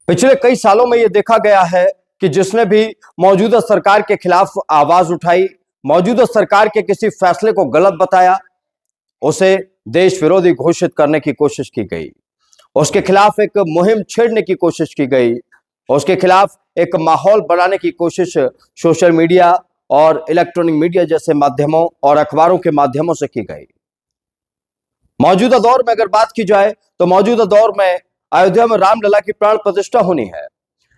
पिछले कई सालों में यह देखा गया है कि जिसने भी मौजूदा सरकार के खिलाफ आवाज उठाई, मौजूदा सरकार के किसी फैसले को गलत बताया, उसे देश विरोधी घोषित करने की कोशिश की गई, उसके खिलाफ एक मुहिम छेड़ने की कोशिश की गई, उसके खिलाफ एक माहौल बनाने की कोशिश सोशल मीडिया और इलेक्ट्रॉनिक मीडिया जैसे माध्यमों और अखबारों के माध्यमों से की गई। मौजूदा दौर में अगर बात की जाए तो मौजूदा दौर में अयोध्या में रामलला की प्राण प्रतिष्ठा होनी है।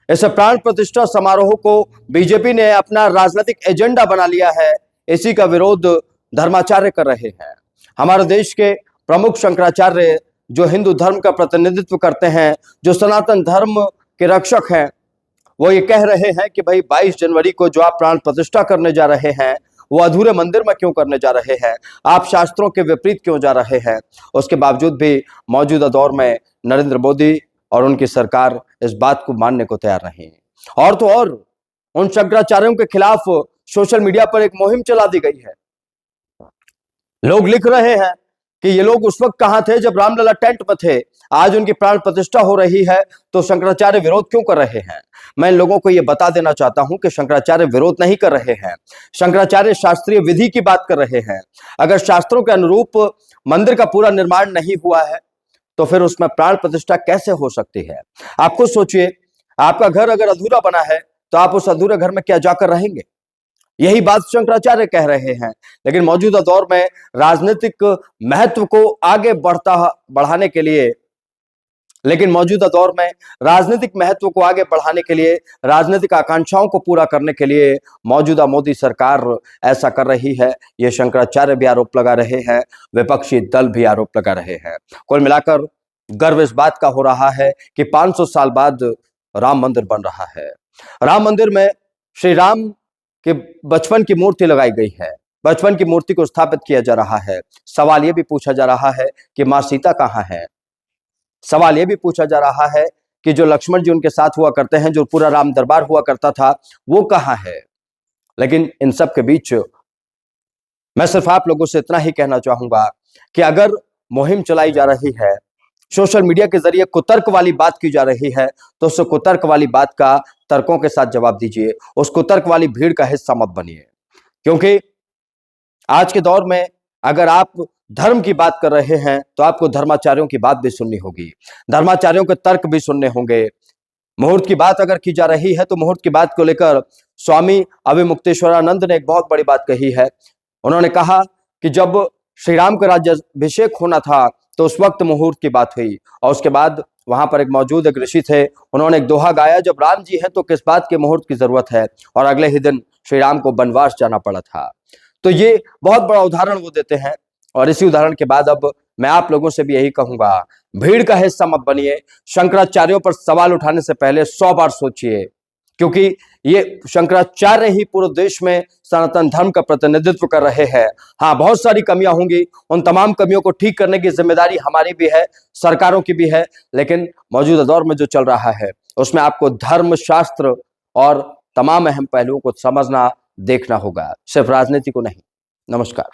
इस प्राण प्रतिष्ठा समारोह को बीजेपी ने अपना राजनीतिक एजेंडा बना लिया है। इसी का विरोध धर्माचार्य कर रहे हैं। हमारे देश के प्रमुख शंकराचार्य जो हिंदू धर्म का प्रतिनिधित्व करते हैं, जो सनातन धर्म के रक्षक हैं, वो ये कह रहे हैं कि भाई 22 जनवरी को जो आप प्राण प्रतिष्ठा करने जा रहे हैं वो अधूरे मंदिर में क्यों करने जा रहे हैं, आप शास्त्रों के विपरीत क्यों जा रहे हैं। उसके बावजूद भी मौजूदा दौर में नरेंद्र मोदी और उनकी सरकार इस बात को मानने को तैयार नहीं है। और तो और उन शंकराचार्यों के खिलाफ सोशल मीडिया पर एक मुहिम चला दी गई है। लोग लिख रहे हैं कि ये लोग उस वक्त कहां थे जब रामलला टेंट में थे, आज उनकी प्राण प्रतिष्ठा हो रही है तो शंकराचार्य विरोध क्यों कर रहे हैं। मैं इन लोगों को यह बता देना चाहता हूं कि शंकराचार्य विरोध नहीं कर रहे हैं, शंकराचार्य शास्त्रीय विधि की बात कर रहे हैं। अगर शास्त्रों के अनुरूप मंदिर का पूरा निर्माण नहीं हुआ है तो फिर उसमें प्राण प्रतिष्ठा कैसे हो सकती है। आप खुद सोचिए, आपका घर अगर अधूरा बना है तो आप उस अधूरे घर में क्या जाकर रहेंगे। यही बात शंकराचार्य कह रहे हैं। लेकिन मौजूदा दौर में राजनीतिक महत्व को आगे बढ़ाने के लिए राजनीतिक आकांक्षाओं को पूरा करने के लिए मौजूदा मोदी सरकार ऐसा कर रही है। ये शंकराचार्य भी आरोप लगा रहे हैं, विपक्षी दल भी आरोप लगा रहे हैं। कुल मिलाकर गर्व इस बात का हो रहा है कि 500 साल बाद राम मंदिर बन रहा है। राम मंदिर में श्री राम के बचपन की मूर्ति लगाई गई है, बचपन की मूर्ति को स्थापित किया जा रहा है। सवाल यह भी पूछा जा रहा है कि मां सीता कहां है। सवाल यह भी पूछा जा रहा है कि जो लक्ष्मण जी उनके साथ हुआ करते हैं, जो पूरा राम दरबार हुआ करता था, वो कहां है। लेकिन इन सब के बीच मैं सिर्फ आप लोगों से इतना ही कहना चाहूंगा कि अगर मुहिम चलाई जा रही है, सोशल मीडिया के जरिए कुतर्क वाली बात की जा रही है, तो उस कुतर्क वाली बात का तर्कों के साथ जवाब दीजिए। उस कुतर्क वाली भीड़ का हिस्सा मत बनिए, क्योंकि आज के दौर में अगर आप धर्म की बात कर रहे हैं तो आपको धर्माचार्यों की बात भी सुननी होगी, धर्माचार्यों के तर्क भी सुनने होंगे। मुहूर्त की बात अगर की जा रही है तो मुहूर्त की बात को लेकर स्वामी अभिमुक्तेश्वरानंद ने एक बहुत बड़ी बात कही है। उन्होंने कहा कि जब श्री राम का राज्याभिषेक होना था तो उस वक्त मुहूर्त की बात हुई, और उसके बाद वहां पर एक मौजूद एक ऋषि थे, उन्होंने एक दोहा गाया, जब राम जी हैं तो किस बात के मुहूर्त की जरूरत है। और अगले ही दिन श्री राम को वनवास जाना पड़ा था। तो ये बहुत बड़ा उदाहरण वो देते हैं। और इसी उदाहरण के बाद अब मैं आप लोगों से भी यही कहूंगा, भीड़ का हिस्सा मत बनिए। शंकराचार्यों पर सवाल उठाने से पहले 100 बार सोचिए, क्योंकि ये शंकराचार्य ही पूरे देश में सनातन धर्म का प्रतिनिधित्व कर रहे हैं। हाँ, बहुत सारी कमियां होंगी, उन तमाम कमियों को ठीक करने की जिम्मेदारी हमारी भी है, सरकारों की भी है। लेकिन मौजूदा दौर में जो चल रहा है उसमें आपको धर्म, शास्त्र और तमाम अहम पहलुओं को समझना, देखना होगा, सिर्फ राजनीति को नहीं। नमस्कार।